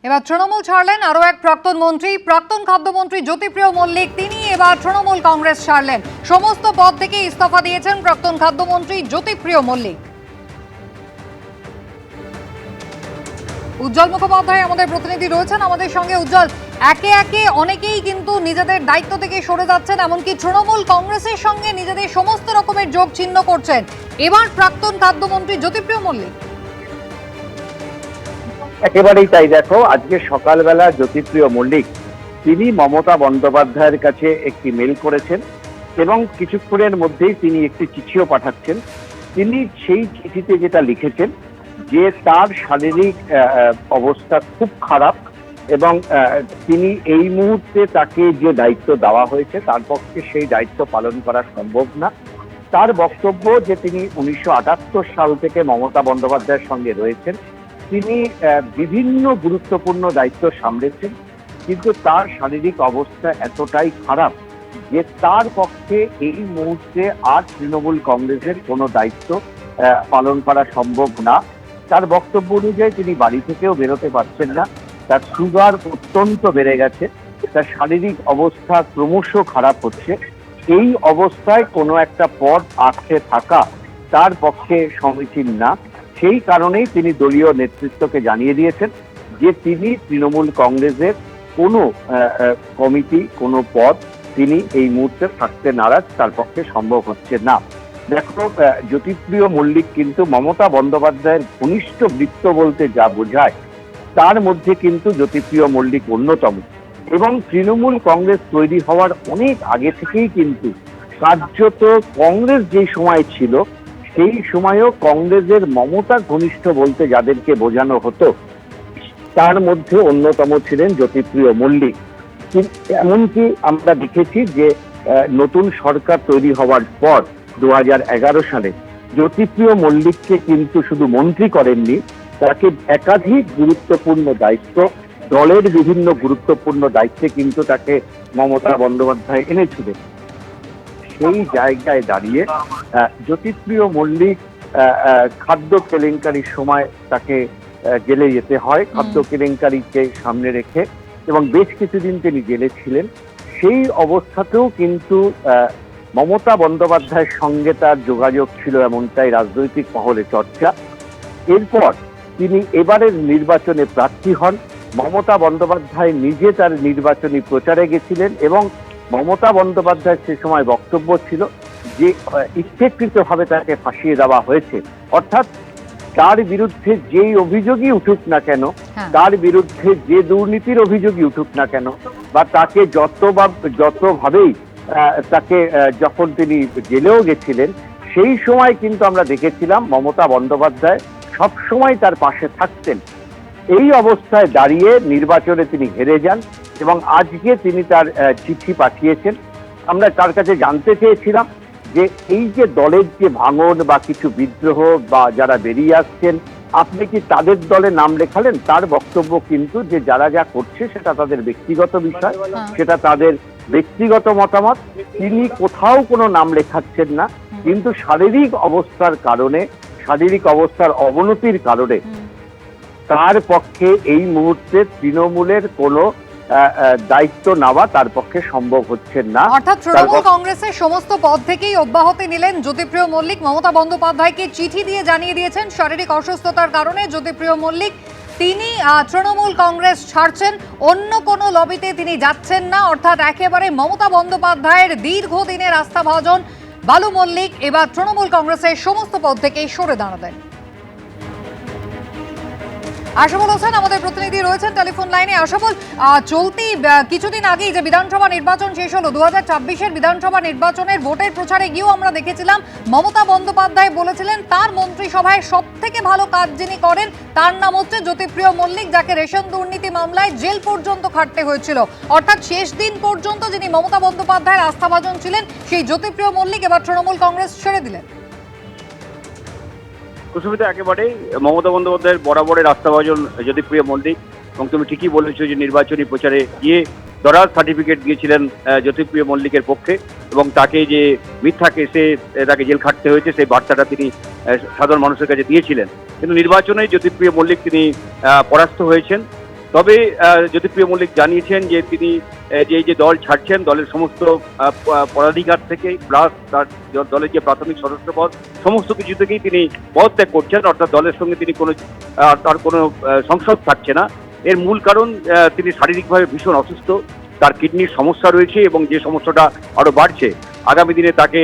এবার তৃণমূল ছাড়লেন আরও এক প্রাক্তন মন্ত্রী, প্রাক্তন খাদ্যমন্ত্রী জ্যোতিপ্রিয় মল্লিক। তিনি এবার তৃণমূল কংগ্রেস ছাড়লেন। সমস্ত পদ থেকে ইস্তফা দিয়েছেন প্রাক্তন খাদ্যমন্ত্রী জ্যোতিপ্রিয় মল্লিক। উজ্জ্বল মুখোপাধ্যায় আমাদের প্রতিনিধি রয়েছেন আমাদের সঙ্গে। উজ্জ্বল, একে একে অনেকেই কিন্তু নিজেদের দায়িত্ব থেকে সরে যাচ্ছেন, এমনকি তৃণমূল কংগ্রেসের সঙ্গে নিজেদের সমস্ত রকমের যোগ ছিন্ন করছেন এবার প্রাক্তন খাদ্যমন্ত্রী জ্যোতিপ্রিয় মল্লিক। একেবারেই তাই। দেখো, আজকে সকালবেলা জ্যোতিপ্রিয় মল্লিক তিনি মমতা বন্দ্যোপাধ্যায়ের কাছে একটি মেল করেছেন এবং কিছুক্ষণের মধ্যেই তিনি একটি চিঠিও পাঠাচ্ছেন। তিনি সেই চিঠিতে যেটা লিখেছেন যে তার শারীরিক অবস্থা খুব খারাপ এবং তিনি এই মুহূর্তে তাকে যে দায়িত্ব দেওয়া হয়েছে তার পক্ষে সেই দায়িত্ব পালন করা সম্ভব না। তার বক্তব্য যে তিনি 1978 সাল থেকে মমতা বন্দ্যোপাধ্যায়ের সঙ্গে রয়েছেন, তিনি বিভিন্ন গুরুত্বপূর্ণ দায়িত্ব সামলেছেন, কিন্তু তার শারীরিক অবস্থা এতটাই খারাপ যে তার পক্ষে এই মুহূর্তে আর তৃণমূল কংগ্রেসের কোনো দায়িত্ব পালন করা সম্ভব না। তার বক্তব্য অনুযায়ী তিনি বাড়ি থেকেও বেরোতে পারছেন না, তার সুগার অত্যন্ত বেড়ে গেছে, তার শারীরিক অবস্থা ক্রমশ খারাপ হচ্ছে। এই অবস্থায় কোনো একটা পদ আঁকড়ে থাকা তার পক্ষে সমীচীন না। সেই কারণেই তিনি দলীয় নেতৃত্বকে জানিয়ে দিয়েছেন যে তিনি তৃণমূল কংগ্রেসের কোনো কমিটি, কোনো পদ তিনি এই মুহূর্তে থাকতে নারাজ, তার পক্ষে সম্ভব হচ্ছে না। দেখো, জ্যোতিপ্রিয় মল্লিক কিন্তু মমতা বন্দ্যোপাধ্যায়ের ঘনিষ্ঠ বৃত্ত বলতে যা বোঝায় তার মধ্যে কিন্তু জ্যোতিপ্রিয় মল্লিক অন্যতম। এবং তৃণমূল কংগ্রেস তৈরি হওয়ার অনেক আগে থেকেই কিন্তু কার্যত কংগ্রেস যে সময় ছিল সেই সময়ও কংগ্রেসের মমতা ঘনিষ্ঠ বলতে যাদেরকে বোঝানো হতো তার মধ্যে অন্যতম ছিলেন জ্যোতিপ্রিয় মল্লিক। এমনকি আমরা দেখেছি যে নতুন সরকার তৈরি হওয়ার পর 2011 সালে জ্যোতিপ্রিয় মল্লিককে কিন্তু শুধু মন্ত্রী করেননি, তাকে একাধিক গুরুত্বপূর্ণ দায়িত্ব, দলের বিভিন্ন গুরুত্বপূর্ণ দায়িত্বে কিন্তু তাকে মমতা বন্দ্যোপাধ্যায় এনেছিলেন। সেই জায়গায় দাঁড়িয়ে জ্যোতিপ্রিয় মল্লিক খাদ্য কেলেঙ্কারির সময় তাকে জেলে যেতে হয়, খাদ্য কেলেঙ্কারিকে সামনে রেখে, এবং বেশ কিছুদিন তিনি জেলে ছিলেন। সেই অবস্থাতেও কিন্তু মমতা বন্দ্যোপাধ্যায়ের সঙ্গে তার যোগাযোগ ছিল, এমনটাই রাজনৈতিক মহলে চর্চা। এরপর তিনি এবারের নির্বাচনে প্রার্থী হন। মমতা বন্দ্যোপাধ্যায় নিজে তার নির্বাচনী প্রচারে গেছিলেন এবং মমতা বন্দ্যোপাধ্যায়ের সে সময় বক্তব্য ছিল যে ইচ্ছাকৃতভাবে তাকে ফাঁসিয়ে দেওয়া হয়েছে, অর্থাৎ তার বিরুদ্ধে যেই অভিযোগই উঠুক না কেন, তার বিরুদ্ধে যে দুর্নীতির অভিযোগই উঠুক না কেন, বা তাকে যতভাবেই তাকে যখন তিনি জেলেও গেছিলেন সেই সময় কিন্তু আমরা দেখেছিলাম মমতা বন্দ্যোপাধ্যায় সবসময় তার পাশে থাকতেন। এই অবস্থায় দাঁড়িয়ে নির্বাচনে তিনি হেরে যান এবং আজকে তিনি তার চিঠি পাঠিয়েছেন। আমরা তার কাছে জানতে চেয়েছিলাম যে এই যে দলের যে ভাঙন বা কিছু বিদ্রোহ বা যারা বেরিয়ে আসছেন, আপনি কি তাদের দলে নাম লেখালেন? তার বক্তব্য কিন্তু যে যারা যা করছে সেটা তাদের ব্যক্তিগত বিষয়, সেটা তাদের ব্যক্তিগত মতামত, তিনি কোথাও কোনো নাম লেখাচ্ছেন না। কিন্তু শারীরিক অবস্থার কারণে, শারীরিক অবস্থার অবনতির কারণে তার পক্ষে এই মুহূর্তে তৃণমূলের কোনো দায়িত্ব নেওয়া তার পক্ষে সম্ভব হচ্ছে না। অর্থাৎ তৃণমূল কংগ্রেসের সমস্ত পদ থেকেই অব্যাহতি নিলেন জ্যোতিপ্রিয় মল্লিক। মমতা বন্দ্যোপাধ্যায়কে চিঠি দিয়ে জানিয়ে দিয়েছেন শারীরিক অসুস্থতার কারণে জ্যোতিপ্রিয় মল্লিক তিনি তৃণমূল কংগ্রেস ছাড়ছেন, অন্য কোনো লবিতে তিনি যাচ্ছেন না। অর্থাৎ একেবারে মমতা বন্দ্যোপাধ্যায়ের দীর্ঘদিনের আস্থাভাজন বালু মল্লিক এবার তৃণমূল কংগ্রেসের সমস্ত পদ থেকেই সরে দাঁড়াবেন। আশাবল হোসেন আমাদের প্রতিনিধি রয়েছেন টেলিফোন লাইনে। আশাবল, চলতি কিছুদিন আগেই যে বিধানসভা নির্বাচন শেষ হলো, 2024-এর বিধানসভা নির্বাচনের ভোটের প্রচারে গিয়েও আমরা দেখেছিলাম মমতা বন্দ্যোপাধ্যায় বলেছিলেন তার মন্ত্রিসভায় সব থেকে ভালো কাজ যিনি করেন তার নাম হচ্ছে জ্যোতিপ্রিয় মল্লিক, যাকে রেশন দুর্নীতি মামলায় জেল পর্যন্ত খাটতে হয়েছিল। অর্থাৎ শেষ দিন পর্যন্ত যিনি মমতা বন্দ্যোপাধ্যায়ের আস্থাভাজন ছিলেন সেই জ্যোতিপ্রিয় মল্লিক এবার তৃণমূল কংগ্রেস ছেড়ে দিলেন। কুসুমিতা, একেবারেই মমতা বন্দ্যোপাধ্যায়ের বরাবরের আস্থাভাজন জ্যোতিপ্রিয় মল্লিক, এবং তুমি ঠিকই বলেছো যে নির্বাচনী প্রচারে গিয়ে দরাজ সার্টিফিকেট দিয়েছিলেন জ্যোতিপ্রিয় মল্লিকের পক্ষে, এবং তাকে যে মিথ্যা কেসে তাকে জেল খাটতে হয়েছে সেই বার্তাটা তিনি সাধারণ মানুষের কাছে দিয়েছিলেন। কিন্তু নির্বাচনে জ্যোতিপ্রিয় মল্লিক তিনি পরাস্ত হয়েছেন তবে জ্যোতিপ্রিয় মল্লিক জানিয়েছেন যে তিনি যে দল ছাড়ছেন, দলের সমস্ত পদাধিকার থেকে প্লাস তার দলের যে প্রাথমিক সদস্য পদ সমস্ত কিছু থেকেই তিনি পদত্যাগ করছেন, অর্থাৎ দলের সঙ্গে তিনি তার কোনো সংসদ থাকছে না। এর মূল কারণ তিনি শারীরিকভাবে ভীষণ অসুস্থ, তার কিডনির সমস্যা রয়েছে এবং যে সমস্যাটা আরো বাড়ছে, আগামী দিনে তাকে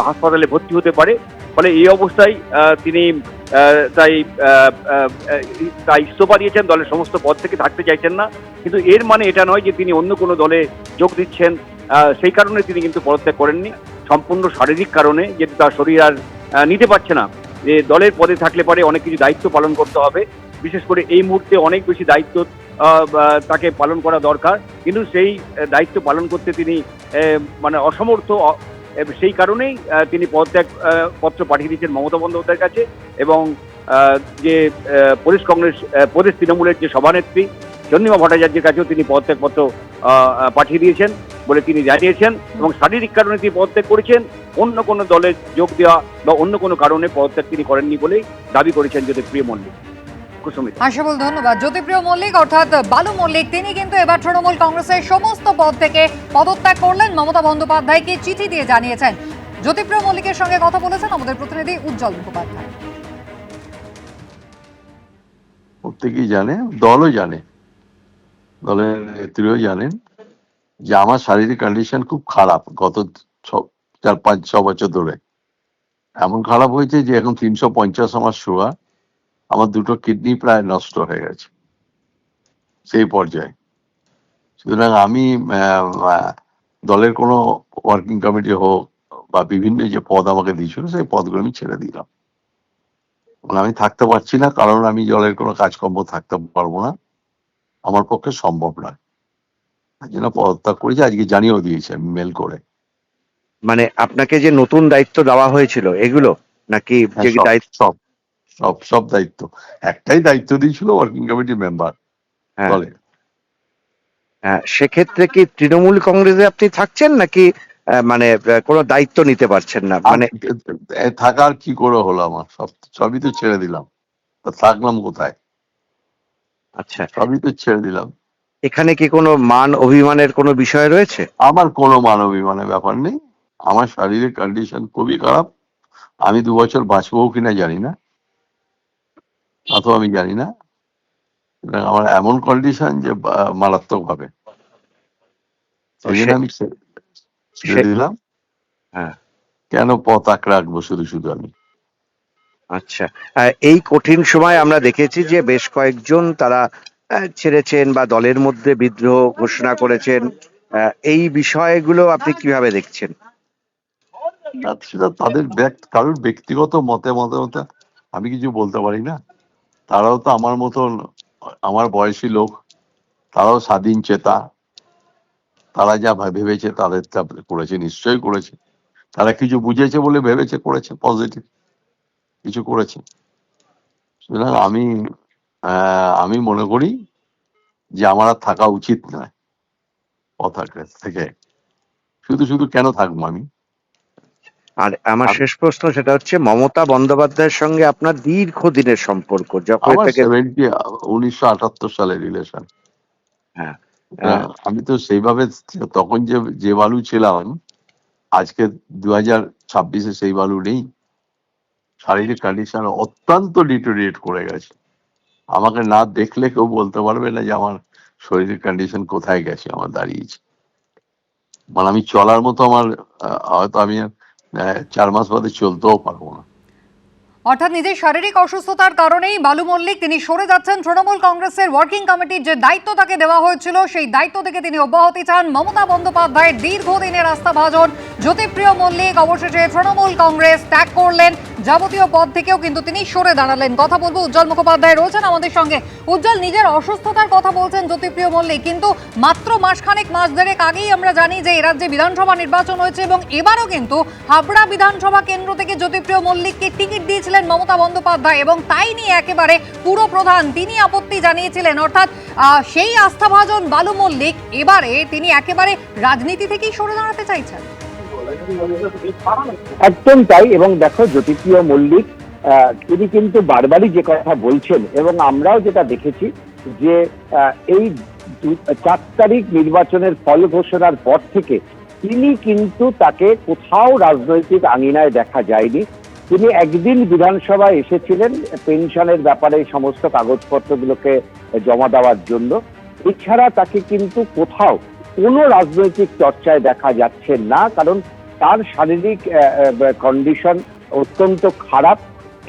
হাসপাতালে ভর্তি হতে পারে। ফলে এই অবস্থায় তিনি তাই ইস্তফা দিয়েছেন, দলের সমস্ত পদ থেকে থাকতে চাইছেন না। কিন্তু এর মানে এটা নয় যে তিনি অন্য কোনো দলে যোগ দিচ্ছেন, সেই কারণে তিনি কিন্তু পদত্যাগ করেননি। সম্পূর্ণ শারীরিক কারণে, যে তার শরীর আর নিতে পারছে না, যে দলের পদে থাকলে পরে অনেক কিছু দায়িত্ব পালন করতে হবে, বিশেষ করে এই মুহূর্তে অনেক বেশি দায়িত্ব তাকে পালন করা দরকার, কিন্তু সেই দায়িত্ব পালন করতে তিনি মানে অসমর্থ। সেই কারণেই তিনি পদত্যাগ পত্র পাঠিয়ে দিয়েছেন মমতা বন্দ্যোপাধ্যায়ের কাছে, এবং যে প্রদেশ তৃণমূলের যে সভানেত্রী চন্দ্রিমা ভট্টাচার্যের কাছেও তিনি পদত্যাগ পত্র পাঠিয়ে দিয়েছেন বলে তিনি জানিয়েছেন, এবং শারীরিক কারণে তিনি পদত্যাগ করেছেন, অন্য কোনো দলে যোগ দেওয়া বা অন্য কোনো কারণে পদত্যাগ তিনি করেননি বলেই দাবি করেছেন জ্যোতিপ্রিয় মল্লিক। আশাবুল, ধন্যবাদ। জ্যোতিপ্রিয় মল্লিক অর্থাৎ বালু মল্লিক তিনি কিন্তু এবার তৃণমূল কংগ্রেসের সমস্ত পদ থেকে পদত্যাগ করলেন, মমতা বন্দ্যোপাধ্যায়কে চিঠি দিয়ে জানিয়েছেন। জ্যোতিপ্রিয় মল্লিকের সঙ্গে কথা বলেছেন আমাদের প্রতিনিধি উজ্জ্বল মুখোপাধ্যায়। প্রত্যেকেই জানে, দলও জানে, দলের নেত্রীও জানেন যে আমার শারীরিক কন্ডিশন খুব খারাপ। গত 4-5-6 বছর ধরে এমন খারাপ হয়েছে যে এখন 350 আমার সুগার, আমার দুটো কিডনি প্রায় নষ্ট হয়ে গেছে সেই পর্যায়ে। সুতরাং আমি দলের কোনো ওয়ার্কিং কমিটি হোক বা বিভিন্ন যে পদ আমাকে দিয়েছিল সেই পদগুলো আমি ছেড়ে দিলাম। আমি থাকতে পারছি না, কারণ আমি দলের কোনো কাজকর্ম থাকতে পারবো না, আমার পক্ষে সম্ভব নয়। তার জন্য পদত্যাগ করেছি, আজকে জানিয়েও দিয়েছি আমি মেল করে। মানে আপনাকে যে নতুন দায়িত্ব দেওয়া হয়েছিল এগুলো নাকি যে দায়িত্ব? সব দায়িত্ব, একটাই দায়িত্ব দিয়েছিল ওয়ার্কিং কমিটি মেম্বার দলে। হ্যাঁ, সেক্ষেত্রে কি তৃণমূল কংগ্রেসে আপনি থাকছেন নাকি মানে কোনো দায়িত্ব নিতে পারছেন না? মানে থাকার কি করে হলো, আমার সবই তো ছেড়ে দিলাম, থাকলাম কোথায়? আচ্ছা, সবই তো ছেড়ে দিলাম। এখানে কি কোনো মান অভিমানের কোনো বিষয় রয়েছে? আমার কোনো মান অভিমানের ব্যাপার নেই। আমার শারীরিক কন্ডিশন খুবই খারাপ, আমি 2 বছর বাঁচবো কিনা জানি না, তা তো আমি জানি না। আমার এমন কন্ডিশন যে মারাত্মক ভাবে, আমি ছেড়ে দিলাম। হ্যাঁ, কেন পথ আঁকড়ে রাখবো শুধু আমি? আচ্ছা, এই কঠিন সময় আমরা দেখেছি যে বেশ কয়েকজন তারা ছেড়েছেন বা দলের মধ্যে বিদ্রোহ ঘোষণা করেছেন। এই বিষয়গুলো আপনি কিভাবে দেখছেন? সেটা তাদের কারোর ব্যক্তিগত মতে আমি কিছু বলতে পারি না। তারাও তো আমার মতন, আমার বয়সী লোক, তারাও স্বাধীন চেতা, তারা যা ভেবেছে তাদের করেছে, নিশ্চয়ই করেছে। তারা কিছু বুঝেছে বলে ভেবেছে, করেছে, পজিটিভ কিছু করেছে। সুতরাং আমি মনে করি যে আমার আর থাকা উচিত নয় পথ থেকে। শুধু কেন থাকবো আমি? আর আমার শেষ প্রশ্ন সেটা হচ্ছে, মমতা বন্দ্যোপাধ্যায়ের সঙ্গে আপনার দীর্ঘদিনের সম্পর্ক, যখন থেকে 1978 সালের রিলেশন। হ্যাঁ, আমি তো সেইভাবে তখন যে বালু ছিলাম, আজকে 2026-এ সেই বালু নেই। শারীরিক কন্ডিশন অত্যন্ত ডিটোরিয়েট করে গেছে। আমাকে না দেখলে কেউ বলতে পারবে না যে আমার শরীরের কন্ডিশন কোথায় গেছে, আমার দাঁড়িয়েছে। মানে আমি চলার মতো, আমার হয়তো আমি 4 মাস বাদে চলতেও পারবো না। অর্থাৎ নিজের শারীরিক অসুস্থতার কারণেই বালু মল্লিক তিনি সরে যাচ্ছেন। তৃণমূল কংগ্রেসের ওয়ার্কিং কমিটির যে দায়িত্ব তাকে দেওয়া হয়েছিল সেই দায়িত্ব থেকে তিনি অব্যাহতি চান। মমতা বন্দ্যোপাধ্যায়ের দীর্ঘদিনের আস্থাভাজন জ্যোতিপ্রিয় মল্লিক অবশেষে তৃণমূল কংগ্রেস ত্যাগ করলেন, যাবতীয় পদ থেকেও কিন্তু তিনি সরে দাঁড়ালেন। কথা বলবো, উজ্জ্বল মুখোপাধ্যায় রয়েছেন আমাদের সঙ্গে। উজ্জ্বল, নিজের অসুস্থতার কথা বলছেন জ্যোতিপ্রিয় মল্লিক, কিন্তু মাত্র মাস দেড়েক আগেই আমরা জানি যে এ রাজ্যে বিধানসভা নির্বাচন হয়েছে এবং এবারও কিন্তু হাবড়া বিধানসভা কেন্দ্র থেকে জ্যোতিপ্রিয় মল্লিককে টিকিট দিয়েছিলেন মমতা বন্দ্যোপাধ্যায়, এবং তাই নিয়ে একেবারে পুরো প্রধান তিনি আপত্তি জানিয়েছিলেন। অর্থাৎ সেই আস্থাভাজন বালু মল্লিক এবারে তিনি একেবারে রাজনীতি থেকেই সরে দাঁড়াতে চাইছেন। একদম তাই। এবং দেখো, জ্যোতিপ্রিয় মল্লিক তিনি কিন্তু বারবারই যে কথা বলছেন, এবং আমরাও যেটা দেখেছি যে এই 4 তারিখ নির্বাচনের ফল ঘোষণার পর থেকে তিনি কিন্তু তাকে কোথাও রাজনৈতিক আঙিনায় দেখা যায়নি। তিনি একদিন বিধানসভায় এসেছিলেন পেনশনের ব্যাপারে সমস্ত কাগজপত্রগুলোকে জমা দেওয়ার জন্য। এছাড়া তাকে কিন্তু কোথাও কোনো রাজনৈতিক চর্চায় দেখা যাচ্ছে না, কারণ তার শারীরিক কন্ডিশন অত্যন্ত খারাপ,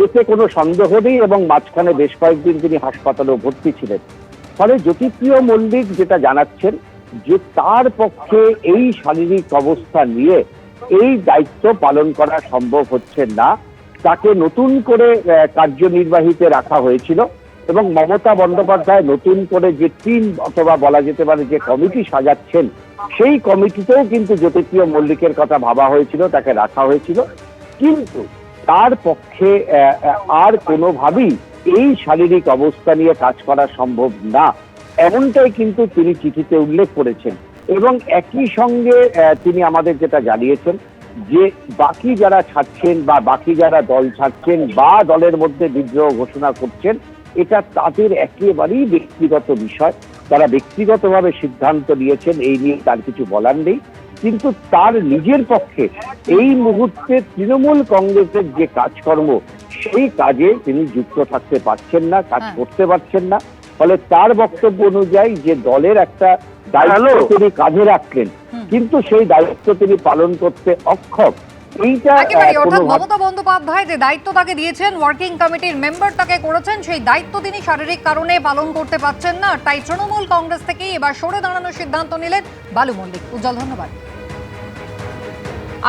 এতে কোনো সন্দেহ নেই। এবং মাঝখানে বেশ কয়েকদিন তিনি হাসপাতালেও ভর্তি ছিলেন। ফলে জ্যোতিপ্রিয় মল্লিক যেটা জানাচ্ছেন যে তার পক্ষে এই শারীরিক অবস্থা নিয়ে এই দায়িত্ব পালন করা সম্ভব হচ্ছে না। তাকে নতুন করে কার্যনির্বাহীতে রাখা হয়েছিল এবং মমতা বন্দ্যোপাধ্যায় নতুন করে যে টিম অথবা বলা যেতে পারে যে কমিটি সাজাচ্ছেন, সেই কমিটিতেও কিন্তু জ্যোতিপ্রিয় মল্লিকের কথা ভাবা হয়েছিল, তাকে রাখা হয়েছিল। কিন্তু তার পক্ষে আর কোনোভাবেই এই শারীরিক অবস্থা নিয়ে কাজ করা সম্ভব না, এমনটাই কিন্তু তিনি চিঠিতে উল্লেখ করেছেন। এবং একই সঙ্গে তিনি আমাদের যেটা জানিয়েছেন যে বাকি যারা ছাড়ছেন বা বাকি যারা দল ছাড়ছেন বা দলের মধ্যে বিদ্রোহ ঘোষণা করছেন, এটা তাদের একেবারেই ব্যক্তিগত বিষয়। তারা ব্যক্তিগতভাবে সিদ্ধান্ত নিয়েছেন, এই নিয়ে তার কিছু বলার নেই। কিন্তু তার নিজের পক্ষে এই মুহূর্তে তৃণমূল কংগ্রেসের যে কাজকর্ম, সেই কাজে তিনি যুক্ত থাকতে পারছেন না, কাজ করতে পারছেন না। ফলে তার বক্তব্য অনুযায়ী যে দলের একটা দায়িত্ব তিনি কাঁধে রাখলেন, কিন্তু সেই দায়িত্ব তিনি পালন করতে অক্ষম। এইটা অর্থাৎ মমতা বন্দ্যোপাধ্যায় যে দায়িত্ব তাকে দিয়েছেন, ওয়ার্কিং কমিটির মেম্বার তাকে করেছেন, সেই দায়িত্ব তিনি শারীরিক কারণে পালন করতে পারছেন না। তাই তৃণমূল কংগ্রেস থেকেই এবার সরে দাঁড়ানোর সিদ্ধান্ত নিলেন বালু মল্লিক। উজ্জ্বল, ধন্যবাদ।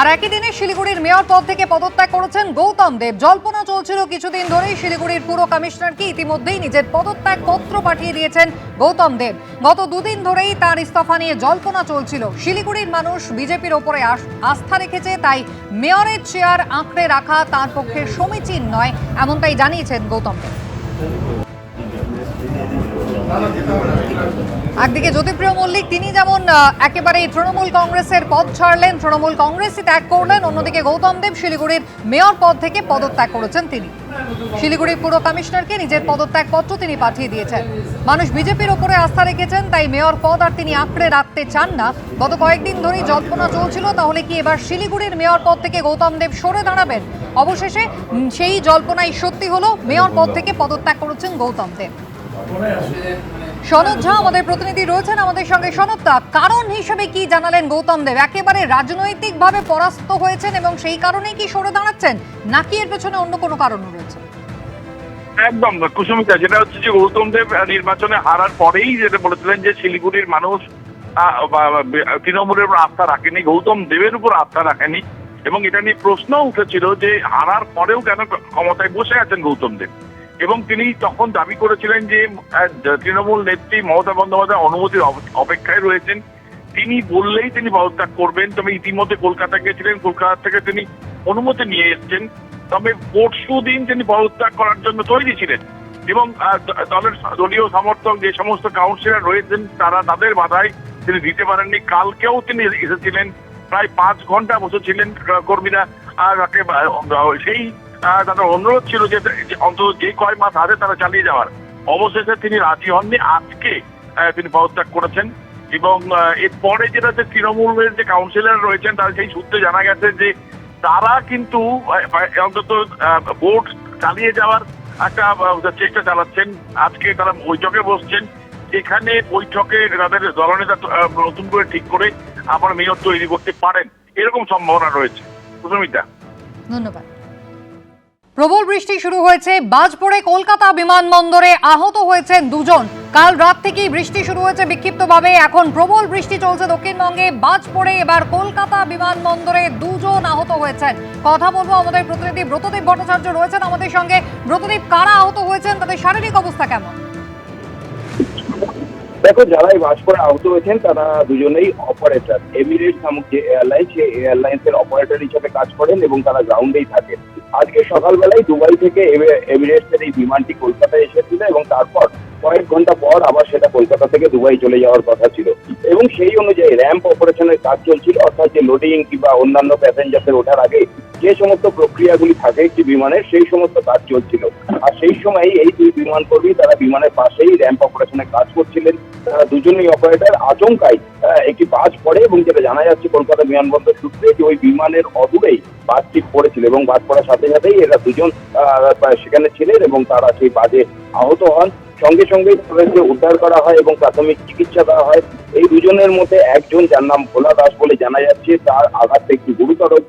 আর একই দিনে শিলিগুড়ির মেয়র পদ থেকে পদত্যাগ করেছেন গৌতম দেব। জল্পনা চলছিল কিছুদিন ধরেই শিলিগুড়ির পুর কমিশনারকে ইতিমধ্যেই নিজের পদত্যাগ পত্র পাঠিয়ে দিয়েছেন গৌতম দেব। গত দুদিন ধরেই তার ইস্তফা নিয়ে জল্পনা চলছিল। শিলিগুড়ির মানুষ বিজেপির ওপরে আস্থা রেখেছে, তাই মেয়রের চেয়ার আঁকড়ে রাখা তার পক্ষে সমীচীন নয়, এমনটাই জানিয়েছেন গৌতম দেব। একদিকে জ্যোতিপ্রিয় মল্লিক তিনি যেমন একেবারে তৃণমূল কংগ্রেসের পদ ছাড়লেন, তৃণমূল কংগ্রেসই ত্যাগ করলেন, অন্যদিকে গৌতম দেব শিলিগুড়ির মেয়র পদ থেকে পদত্যাগ করেছেন। তিনি শিলিগুড়ির পুর কমিশনারকে নিজের পদত্যাগ পত্র তিনি পাঠিয়ে দিয়েছেন। মানুষ বিজেপির ওপরে আস্থা রেখেছেন, তাই মেয়র পদ আর তিনি আঁকড়ে রাখতে চান না। গত কয়েকদিন ধরেই জল্পনা চলছিল, তাহলে কি এবার শিলিগুড়ির মেয়র পদ থেকে গৌতম দেব সরে দাঁড়াবেন? অবশেষে সেই জল্পনাই সত্যি হলো, মেয়র পদ থেকে পদত্যাগ করেছেন গৌতম দেব। সনদ ঝা আমাদের প্রতিনিধি রয়েছেন আমাদের সঙ্গে। সনদটা কারণ হিসেবে কি জানালেন গৌতম দেব? একেবারে রাজনৈতিকভাবে পরাস্ত হয়েছেন এবং সেই কারণেই কি সরে দাঁড়াচ্ছেন, নাকি এর পেছনে অন্য কোনো কারণ রয়েছে? একদম কুসুমিতা, যেটা হচ্ছে যে গৌতম দেব নির্বাচনে হারার পরেই যেটা বলেছিলেন যে শিলিগুড়ির মানুষ তৃণমূলের উপর আস্থা রাখেনি, গৌতম দেবের উপর আস্থা রাখেনি। এবং এটা নিয়ে প্রশ্ন উঠেছিল যে হারার পরেও কেন ক্ষমতায় বসে আছেন গৌতম দেব। এবং তিনি তখন দাবি করেছিলেন যে তৃণমূল নেত্রী মমতা বন্দ্যোপাধ্যায় অনুমতির অপেক্ষায় রয়েছেন, তিনি বললেই তিনি পদত্যাগ করবেন। তবে ইতিমধ্যে কলকাতা গিয়েছিলেন, কলকাতা থেকে তিনি অনুমতি নিয়ে এসেছেন। তবে পরশু দিন তিনি পদত্যাগ করার জন্য তৈরি ছিলেন এবং দলের দলীয় সমর্থক যে সমস্ত কাউন্সিলর রয়েছেন তারা তাদের বাধায় তিনি দিতে পারেননি। কালকেও তিনি এসেছিলেন, প্রায় 5 ঘন্টা বসেছিলেন কর্মীরা। আর সেই তাদের অনুরোধ ছিল যে অন্তত যে কয় মাস আছে তারা চালিয়ে যাওয়ার। অবশেষে তিনি রাজি হননি, আজকে তিনি পদত্যাগ করেছেন। এবং এরপরে যেটা হচ্ছে তৃণমূলের যে কাউন্সিলর রয়েছেন তারা সেই সূত্রে জানা গেছে যে তারা কিন্তু অন্তত ভোট চালিয়ে যাওয়ার একটা চেষ্টা চালাচ্ছেন। আজকে তারা বৈঠকে বসছেন, যেখানে বৈঠকে তাদের দলনেতা নতুন করে ঠিক করে আবার মেয়র তৈরি করতে পারেন, এরকম সম্ভাবনা রয়েছে। সুস্মিতা, ধন্যবাদ। প্রবল বৃষ্টি শুরু হয়েছে, বাজ পড়ে কলকাতা বিমানবন্দরে আহত হয়েছেন 2 জন। কাল রাত থেকেই বৃষ্টি শুরু হয়েছে বিক্ষিপ্তভাবে, এখন প্রবল বৃষ্টি চলছে দক্ষিণবঙ্গে। বাজ পড়ে এবার কলকাতা বিমানবন্দরে 2 জন আহত হয়েছেন। কথা বলবো, আমাদের প্রতিনিধি ব্রতদীপ ভট্টাচার্য রয়েছেন আমাদের সঙ্গে। ব্রতদীপ, কারা আহত হয়েছেন, তাদের শারীরিক অবস্থা কেমন? দেখো, যারা এই বাজ পড়ে আহত হয়েছেন তারা দুজনেই অপারেটর। এমিরেটস নামক যে এয়ারলাইন্স, সেই এয়ারলাইন্সের অপারেটর হিসেবে কাজ করেন এবং তারা গ্রাউন্ডেই থাকেন। আজকে সকালবেলায় দুবাই থেকে এমিরেটসের এই বিমানটি কলকাতায় এসেছিল এবং তারপর কয়েক ঘন্টা পর আবার সেটা কলকাতা থেকে দুবাই চলে যাওয়ার কথা ছিল। এবং সেই অনুযায়ী র্যাম্প অপারেশনের কাজ চলছিল, অর্থাৎ যে লোডিং কিংবা অন্যান্য প্যাসেঞ্জারদের ওঠার আগে যে সমস্ত প্রক্রিয়াগুলি থাকে একটি বিমানের, সেই সমস্ত কাজ চলছিল। আর সেই সময় এই দুই বিমান কর্মী তারা বিমানের পাশেই র্যাম্প অপারেশনের কাজ করছিলেন। তারা দুজনেই অপারেটর আচমকাই একটি বাজ পড়ে এবং যেটা জানা যাচ্ছে কলকাতা বিমানবন্দর সূত্রে যে ওই বিমানের অদূরেই বাজটি পড়েছিল এবং বাজ পড়ার সাথে সাথেই এরা দুজন সেখানে ছিলেন এবং তারা সেই বাজে আহত হন। সঙ্গে সঙ্গে তাদেরকে উদ্ধার করা হয় এবং প্রাথমিক চিকিৎসা দেওয়া হয়। এই দুজনের মধ্যে একজন, যার নাম ভোলা দাস বলে জানা যাচ্ছে, তার আঘাতটা একটু গুরুতর।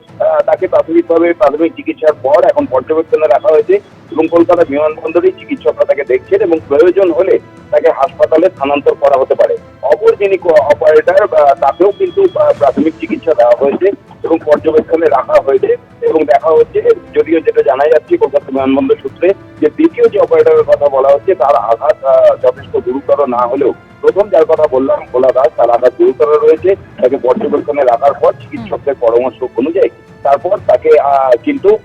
তাকে প্রাথমিক চিকিৎসার পর এখন পর্যবেক্ষণে রাখা হয়েছে এবং কলকাতা বিমানবন্দরেই চিকিৎসকরা তাকে দেখছেন এবং প্রয়োজন হলে তাকে হাসপাতালে স্থানান্তর করা হতে পারে। অপর যিনি অপারেটর, তাকেও কিন্তু প্রাথমিক চিকিৎসা দেওয়া হয়েছে এবং পর্যবেক্ষণে রাখা হয়েছে এবং দেখা হচ্ছে, যদিও যেটা জানা যাচ্ছে কলকাতা বিমানবন্দর সূত্রে, যে দ্বিতীয় যে অপারেটরের কথা বলা হচ্ছে তার আঘাত যথেষ্ট গুরুতর না হলেও প্রথম যার কথা বললাম ভোলা দাস, তার আঘাত গুরুতর রয়েছে। তাকে পর্যবেক্ষণে রাখার পর চিকিৎসকদের পরামর্শ অনুযায়ী তারপর তাকে কিন্তু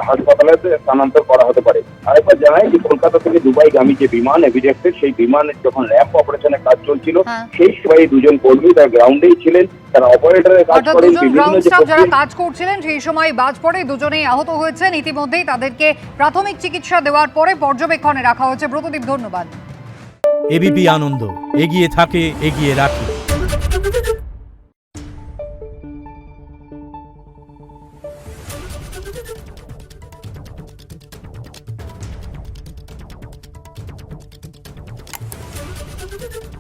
হাসপাতালে স্থানান্তর করা হতে পারে। আরেকবার জানাই যে কলকাতা থেকে দুবাইগামী যে বিমান এভিরেক্সের, সেই বিমানের যখন র্যাম্প অপারেশনের কাজ চলছিল সেই সময় দুজন কর্মী তার গ্রাউন্ডেই ছিলেন, তারা অপারেটরের কাজ অর্থাৎ করেন। দুজন বিভিন্ন গ্রাউন্ড যে স্টাফ যারা প্রক্রিয়া- কাজ করছিলেন সেই সময় বাজ পড়ে দুজনেই আহত হয়েছেন। ইতিমধ্যেই তাদেরকে প্রাথমিক চিকিৎসা দেওয়ার পরে পর্যবেক্ষণে রাখা হয়েছে। ব্রতদীপ, ধন্যবাদ। এবিপি আনন্দ, এগিয়ে থাকে, এগিয়ে রাখে। Thank you.